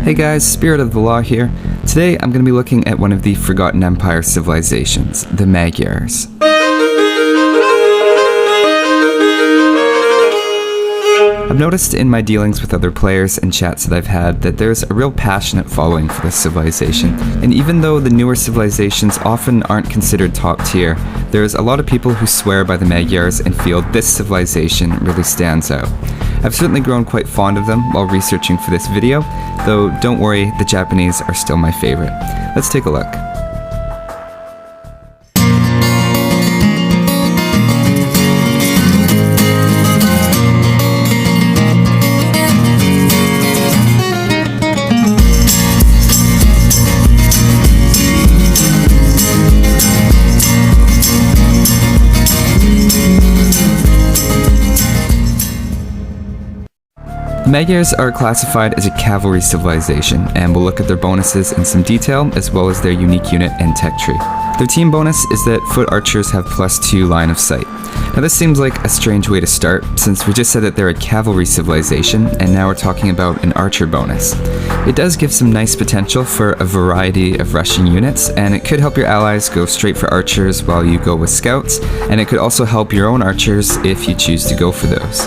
Hey guys, Spirit of the Law here. Today I'm going to be looking at one of the Forgotten Empire civilizations, the Magyars. I've noticed in my dealings with other players and chats that I've had that there's a real passionate following for this civilization, and even though the newer civilizations often aren't considered top tier, there's a lot of people who swear by the Magyars and feel this civilization really stands out. I've certainly grown quite fond of them while researching for this video, though don't worry, the Japanese are still my favorite. Let's take a look. The Magyars are classified as a cavalry civilization, and we'll look at their bonuses in some detail, as well as their unique unit and tech tree. Their team bonus is that foot archers have +2 line of sight. Now this seems like a strange way to start, since we just said that they're a cavalry civilization, and now we're talking about an archer bonus. It does give some nice potential for a variety of rushing units, and it could help your allies go straight for archers while you go with scouts, and it could also help your own archers if you choose to go for those.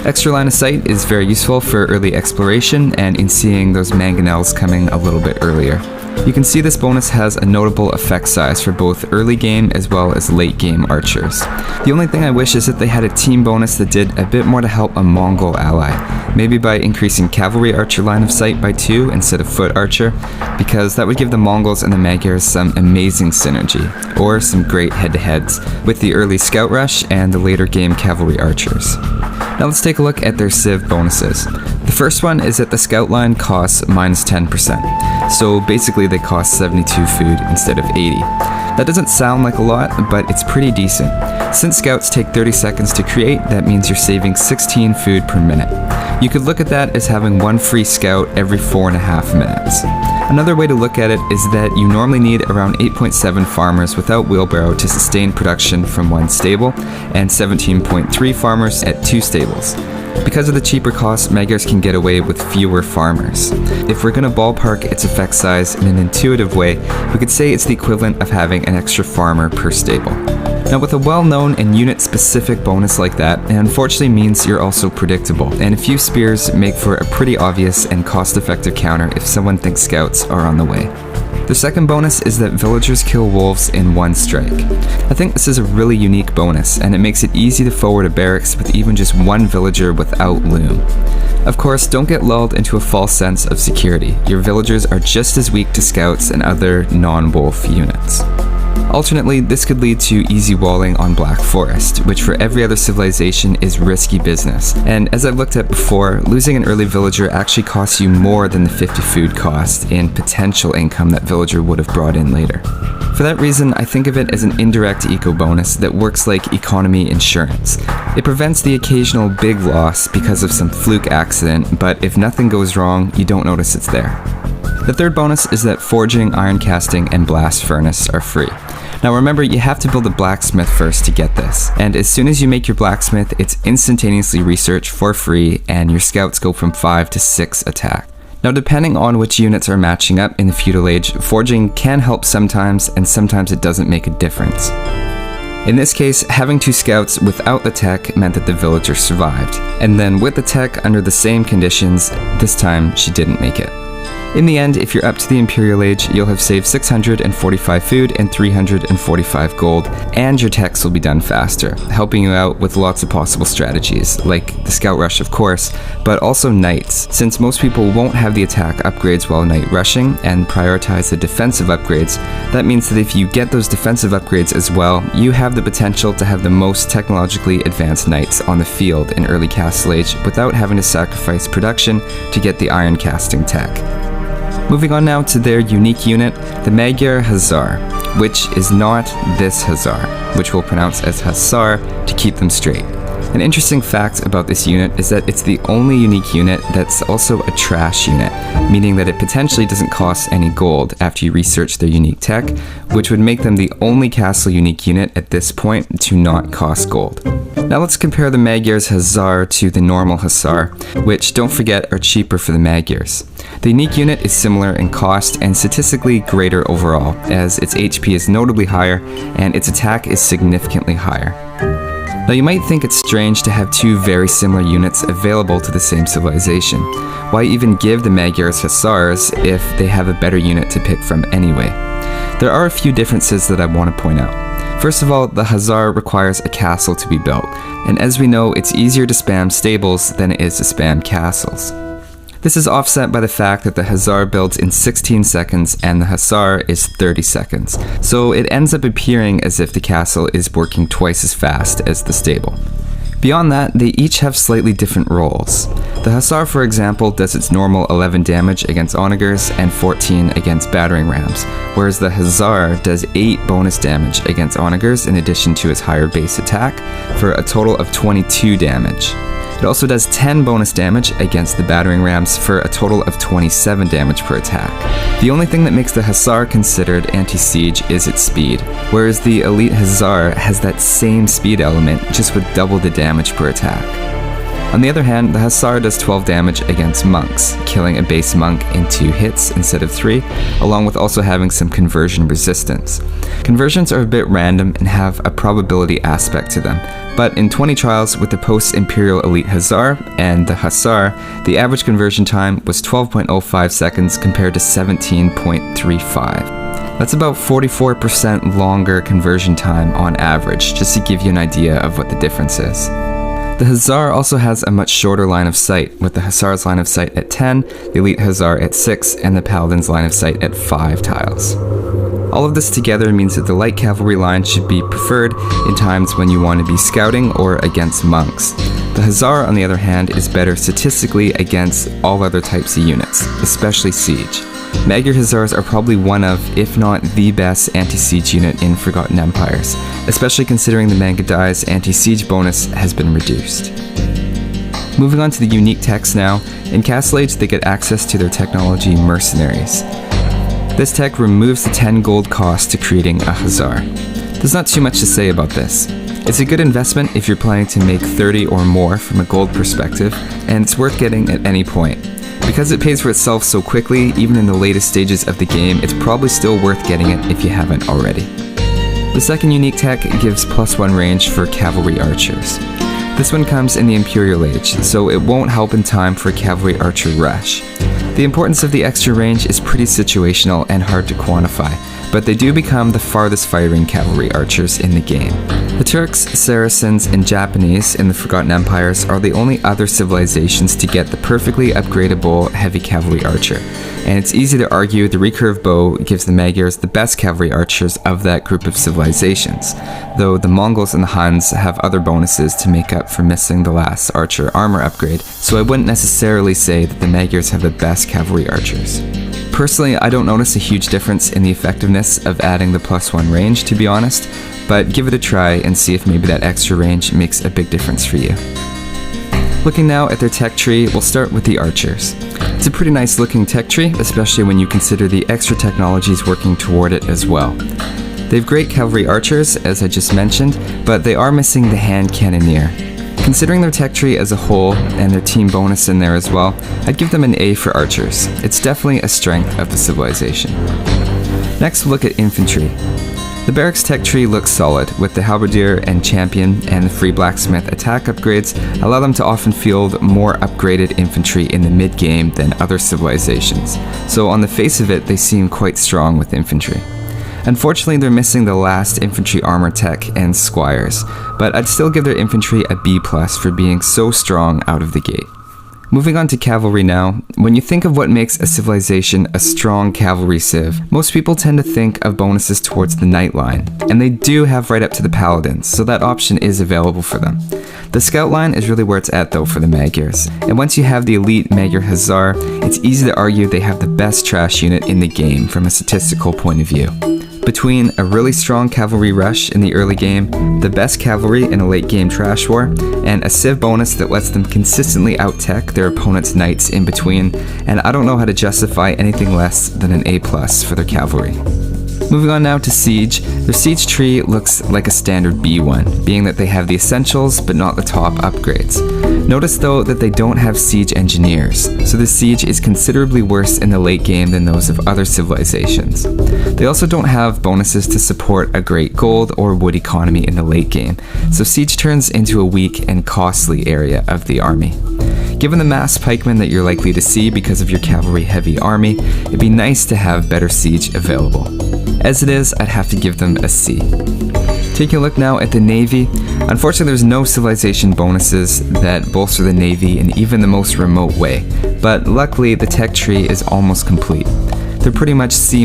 Extra line of sight is very useful for early exploration and in seeing those mangonels coming a little bit earlier. You can see this bonus has a notable effect size for both early game as well as late game archers. The only thing I wish is that they had a team bonus that did a bit more to help a Mongol ally, maybe by increasing cavalry archer line of sight by 2 instead of foot archer, because that would give the Mongols and the Magyars some amazing synergy, or some great head-to-heads with the early scout rush and the later game cavalry archers. Now let's take a look at their civ bonuses. The first one is that the scout line costs -10%, so basically they cost 72 food instead of 80. That doesn't sound like a lot, but it's pretty decent. Since scouts take 30 seconds to create, that means you're saving 16 food per minute. You could look at that as having one free scout every 4.5 minutes. Another way to look at it is that you normally need around 8.7 farmers without wheelbarrow to sustain production from one stable, and 17.3 farmers at 2 stables. Because of the cheaper cost, Magyars can get away with fewer farmers. If we're going to ballpark its effect size in an intuitive way, we could say it's the equivalent of having an extra farmer per stable. Now with a well-known and unit-specific bonus like that, it unfortunately means you're also predictable, and a few spears make for a pretty obvious and cost-effective counter if someone thinks scouts are on the way. The second bonus is that villagers kill wolves in 1 strike. I think this is a really unique bonus, and it makes it easy to forward a barracks with even just 1 villager without loom. Of course, don't get lulled into a false sense of security. Your villagers are just as weak to scouts and other non-wolf units. Alternately, this could lead to easy walling on Black Forest, which for every other civilization is risky business. And as I've looked at before, losing an early villager actually costs you more than the 50 food cost in potential income that villager would have brought in later. For that reason, I think of it as an indirect eco bonus that works like economy insurance. It prevents the occasional big loss because of some fluke accident, but if nothing goes wrong, you don't notice it's there. The third bonus is that forging, iron casting, and blast furnace are free. Now remember, you have to build a blacksmith first to get this, and as soon as you make your blacksmith, it's instantaneously researched for free, and your scouts go from 5 to 6 attack. Now depending on which units are matching up in the feudal age, forging can help sometimes, and sometimes it doesn't make a difference. In this case, having 2 scouts without the tech meant that the villager survived, and then with the tech under the same conditions, this time she didn't make it. In the end, if you're up to the Imperial Age, you'll have saved 645 food and 345 gold, and your techs will be done faster, helping you out with lots of possible strategies, like the Scout Rush of course, but also Knights, since most people won't have the attack upgrades while Knight rushing, and prioritize the defensive upgrades. That means that if you get those defensive upgrades as well, you have the potential to have the most technologically advanced Knights on the field in early Castle Age without having to sacrifice production to get the iron casting tech. Moving on now to their unique unit, the Magyar Hussar, which is not this Hussar, which we'll pronounce as Hussar to keep them straight. An interesting fact about this unit is that it's the only unique unit that's also a trash unit, meaning that it potentially doesn't cost any gold after you research their unique tech, which would make them the only castle unique unit at this point to not cost gold. Now let's compare the Magyars Hussar to the normal Hussar, which, don't forget, are cheaper for the Magyars. The unique unit is similar in cost and statistically greater overall, as its HP is notably higher and its attack is significantly higher. Now you might think it's strange to have two very similar units available to the same civilization. Why even give the Magyars Hussars if they have a better unit to pick from anyway? There are a few differences that I want to point out. First of all, the Hussar requires a castle to be built, and as we know, it's easier to spam stables than it is to spam castles. This is offset by the fact that the Hussar builds in 16 seconds and the Hussar is 30 seconds, so it ends up appearing as if the castle is working twice as fast as the stable. Beyond that, they each have slightly different roles. The Hussar, for example, does its normal 11 damage against onagers and 14 against battering rams, whereas the Hussar does 8 bonus damage against onagers in addition to its higher base attack, for a total of 22 damage. It also does 10 bonus damage against the battering rams for a total of 27 damage per attack. The only thing that makes the Hussar considered anti-siege is its speed, whereas the elite Hussar has that same speed element just with double the damage per attack. On the other hand, the Hussar does 12 damage against monks, killing a base monk in 2 hits instead of 3, along with also having some conversion resistance. Conversions are a bit random and have a probability aspect to them, but in 20 trials with the post-Imperial Elite Hussar and the Hussar, the average conversion time was 12.05 seconds compared to 17.35. That's about 44% longer conversion time on average, just to give you an idea of what the difference is. The Hussar also has a much shorter line of sight, with the Hussar's line of sight at 10, the Elite Hussar at 6, and the Paladin's line of sight at 5 tiles. All of this together means that the light cavalry line should be preferred in times when you want to be scouting or against monks. The Hussar, on the other hand, is better statistically against all other types of units, especially siege. Magyar Hussars are probably one of, if not the best anti-siege unit in Forgotten Empires, especially considering the Magyars' anti-siege bonus has been reduced. Moving on to the unique techs now, in Castle Age they get access to their technology Mercenaries. This tech removes the 10 gold cost to creating a Hussar. There's not too much to say about this. It's a good investment if you're planning to make 30 or more from a gold perspective, and it's worth getting at any point. Because it pays for itself so quickly, even in the latest stages of the game, it's probably still worth getting it if you haven't already. The second unique tech gives +1 range for cavalry archers. This one comes in the Imperial Age, so it won't help in time for a cavalry archer rush. The importance of the extra range is pretty situational and hard to quantify, but they do become the farthest firing cavalry archers in the game. The Turks, Saracens, and Japanese in the Forgotten Empires are the only other civilizations to get the perfectly upgradable heavy cavalry archer, and it's easy to argue the recurve bow gives the Magyars the best cavalry archers of that group of civilizations, though the Mongols and the Huns have other bonuses to make up for missing the last archer armor upgrade, so I wouldn't necessarily say that the Magyars have the best cavalry archers. Personally, I don't notice a huge difference in the effectiveness of adding the +1 range, to be honest, but give it a try and see if maybe that extra range makes a big difference for you. Looking now at their tech tree, we'll start with the archers. It's a pretty nice looking tech tree, especially when you consider the extra technologies working toward it as well. They have great cavalry archers, as I just mentioned, but they are missing the hand cannoneer. Considering their tech tree as a whole, and their team bonus in there as well, I'd give them an A for archers. It's definitely a strength of the civilization. Next, we'll look at infantry. The barracks tech tree looks solid, with the halberdier and champion and the free blacksmith attack upgrades allow them to often field more upgraded infantry in the mid-game than other civilizations, so on the face of it they seem quite strong with infantry. Unfortunately, they're missing the last infantry armor tech and squires, but I'd still give their infantry a B+ for being so strong out of the gate. Moving on to cavalry now, when you think of what makes a civilization a strong cavalry civ, most people tend to think of bonuses towards the knight line, and they do have right up to the paladins, so that option is available for them. The scout line is really where it's at though for the Magyars, and once you have the elite Magyar Hussar, it's easy to argue they have the best trash unit in the game from a statistical point of view. Between a really strong cavalry rush in the early game, the best cavalry in a late game trash war, and a civ bonus that lets them consistently out-tech their opponent's knights in between, and I don't know how to justify anything less than an A+ for their cavalry. Moving on now to Siege. Their Siege tree looks like a standard B one, being that they have the essentials but not the top upgrades. Notice though that they don't have Siege Engineers, so the Siege is considerably worse in the late game than those of other civilizations. They also don't have bonuses to support a great gold or wood economy in the late game, so Siege turns into a weak and costly area of the army. Given the mass pikemen that you're likely to see because of your cavalry-heavy army, it'd be nice to have better Siege available. As it is, I'd have to give them a C. Taking a look now at the Navy, unfortunately there's no civilization bonuses that bolster the Navy in even the most remote way, but luckily the tech tree is almost complete. They're pretty much C-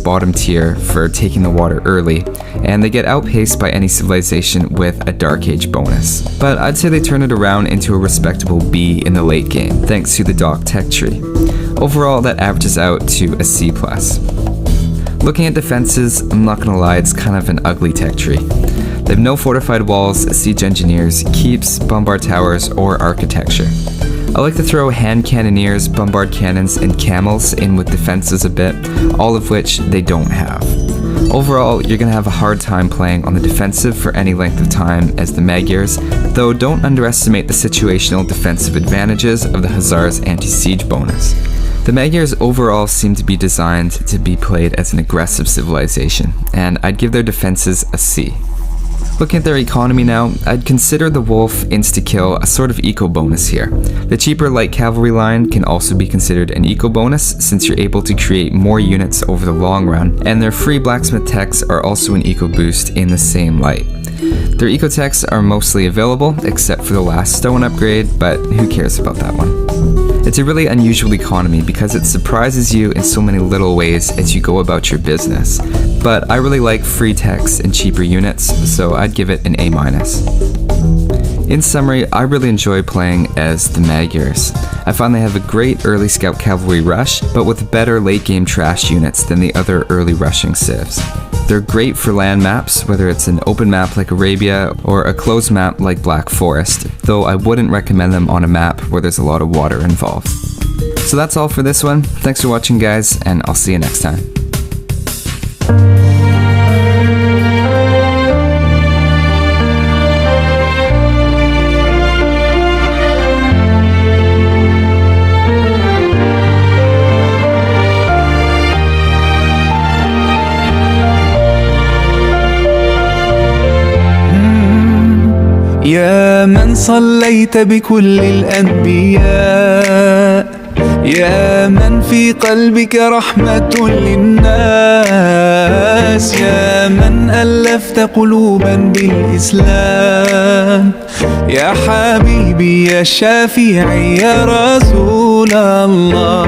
bottom tier for taking the water early, and they get outpaced by any civilization with a Dark Age bonus. But I'd say they turn it around into a respectable B in the late game, thanks to the dock tech tree. Overall, that averages out to a C+. Looking at defenses, I'm not gonna lie, it's kind of an ugly tech tree. They have no fortified walls, siege engineers, keeps, bombard towers, or architecture. I like to throw hand cannoneers, bombard cannons, and camels in with defenses a bit, all of which they don't have. Overall, you're going to have a hard time playing on the defensive for any length of time as the Magyars, though don't underestimate the situational defensive advantages of the Hussar's anti-siege bonus. The Magyars overall seem to be designed to be played as an aggressive civilization, and I'd give their defenses a C. Looking at their economy now, I'd consider the Wolf insta-kill a sort of eco bonus here. The cheaper light cavalry line can also be considered an eco bonus since you're able to create more units over the long run, and their free blacksmith techs are also an eco boost in the same light. Their eco techs are mostly available except for the last stone upgrade, but who cares about that one? It's a really unusual economy because it surprises you in so many little ways as you go about your business. But I really like free techs and cheaper units, so I'd give it an A-. In summary, I really enjoy playing as the Magyars. I find they have a great early scout cavalry rush, but with better late game trash units than the other early rushing civs. They're great for land maps, whether it's an open map like Arabia or a closed map like Black Forest, though I wouldn't recommend them on a map where there's a lot of water involved. So that's all for this one. Thanks for watching, guys, and I'll see you next time. يا من صليت بكل الأنبياء، يا من في قلبك رحمة للناس، يا من ألفت قلوبا بالإسلام، يا حبيبي يا شافعي يا رسول الله.